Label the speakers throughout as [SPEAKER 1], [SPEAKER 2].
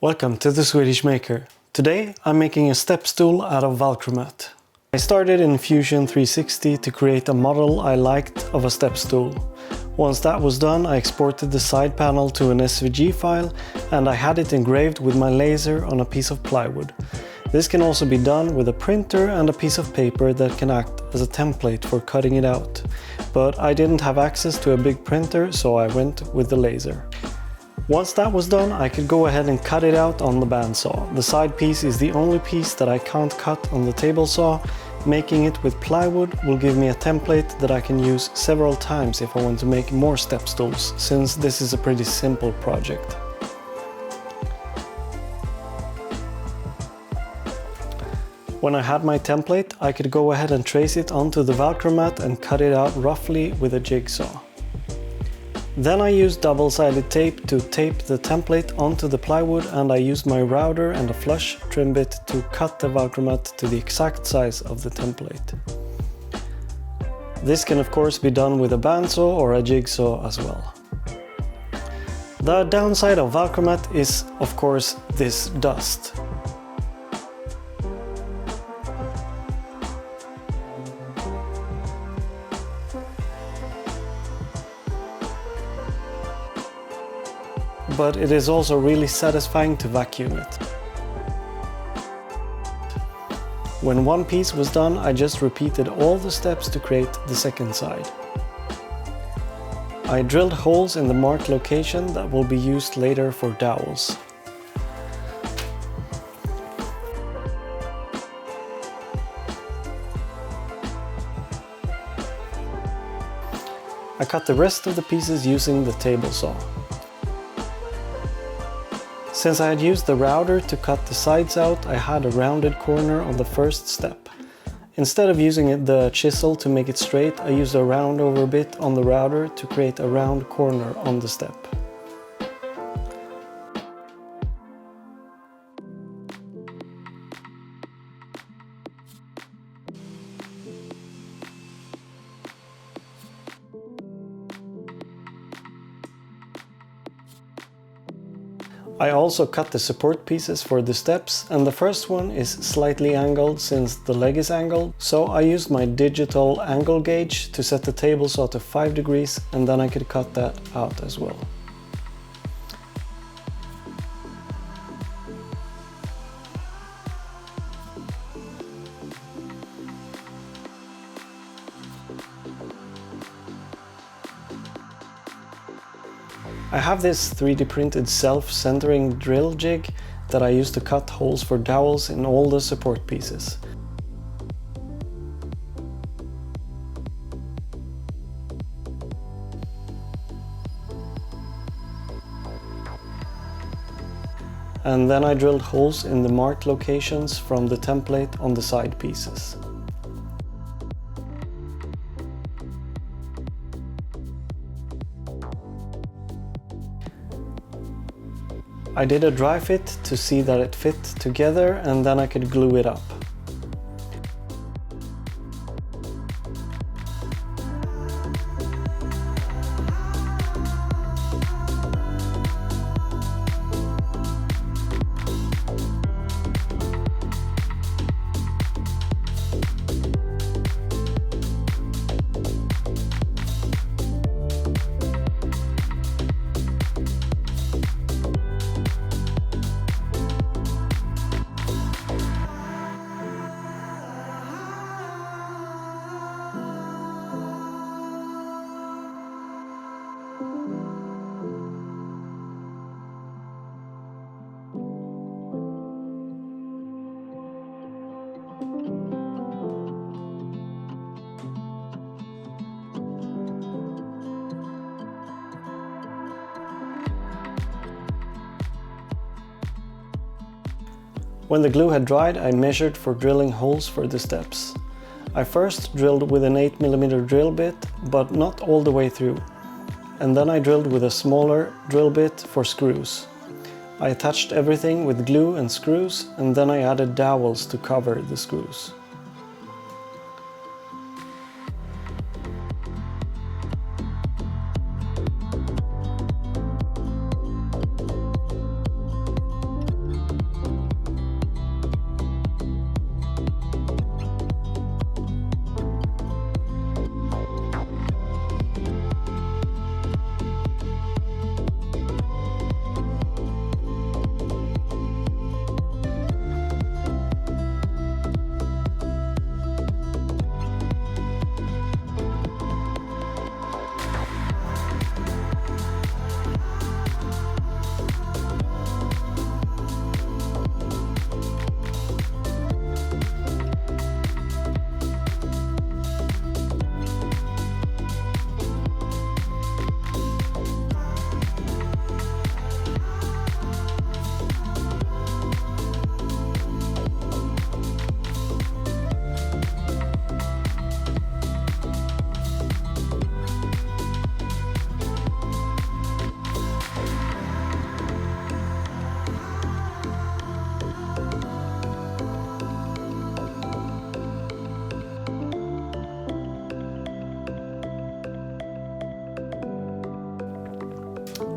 [SPEAKER 1] Welcome to the Swedish Maker. Today I'm making a step stool out of Valchromat. I started in Fusion 360 to create a model I liked of a step stool. Once that was done, I exported the side panel to an SVG file and I had it engraved with my laser on a piece of plywood. This can also be done with a printer and a piece of paper that can act as a template for cutting it out. But I didn't have access to a big printer, so I went with the laser. Once that was done, I could go ahead and cut it out on the bandsaw. The side piece is the only piece that I can't cut on the table saw. Making it with plywood will give me a template that I can use several times if I want to make more step stools, since this is a pretty simple project. When I had my template, I could go ahead and trace it onto the Valchromat and cut it out roughly with a jigsaw. Then I used double-sided tape to tape the template onto the plywood, and I used my router and a flush trim bit to cut the Valchromat to the exact size of the template. This can of course be done with a bandsaw or a jigsaw as well. The downside of Valchromat is of course this dust. But it is also really satisfying to vacuum it. When one piece was done, I just repeated all the steps to create the second side. I drilled holes in the marked location that will be used later for dowels. I cut the rest of the pieces using the table saw. Since I had used the router to cut the sides out, I had a rounded corner on the first step. Instead of using the chisel to make it straight, I used a round over bit on the router to create a round corner on the step. I also cut the support pieces for the steps, and the first one is slightly angled since the leg is angled, so I used my digital angle gauge to set the table saw to 5 degrees, and then I could cut that out as well. I have this 3D printed self-centering drill jig that I use to cut holes for dowels in all the support pieces. And then I drilled holes in the marked locations from the template on the side pieces. I did a dry fit to see that it fit together, and then I could glue it up. When the glue had dried, I measured for drilling holes for the steps. I first drilled with an 8mm drill bit, but not all the way through. And then I drilled with a smaller drill bit for screws. I attached everything with glue and screws, and then I added dowels to cover the screws.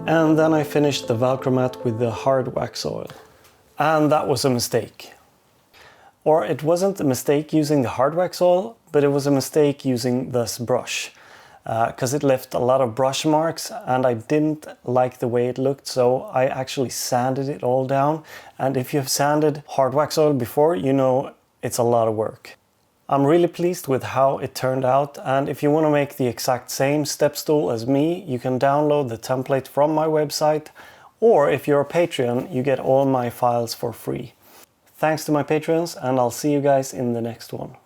[SPEAKER 1] And then I finished the Valchromat with the hard wax oil. And that was a mistake. Or it wasn't a mistake using the hard wax oil, but it was a mistake using this brush. Because it left a lot of brush marks and I didn't like the way it looked, so I actually sanded it all down. And if you've sanded hard wax oil before, you know it's a lot of work. I'm really pleased with how it turned out, and if you want to make the exact same step stool as me, you can download the template from my website, or if you're a Patreon, you get all my files for free. Thanks to my patrons, and I'll see you guys in the next one.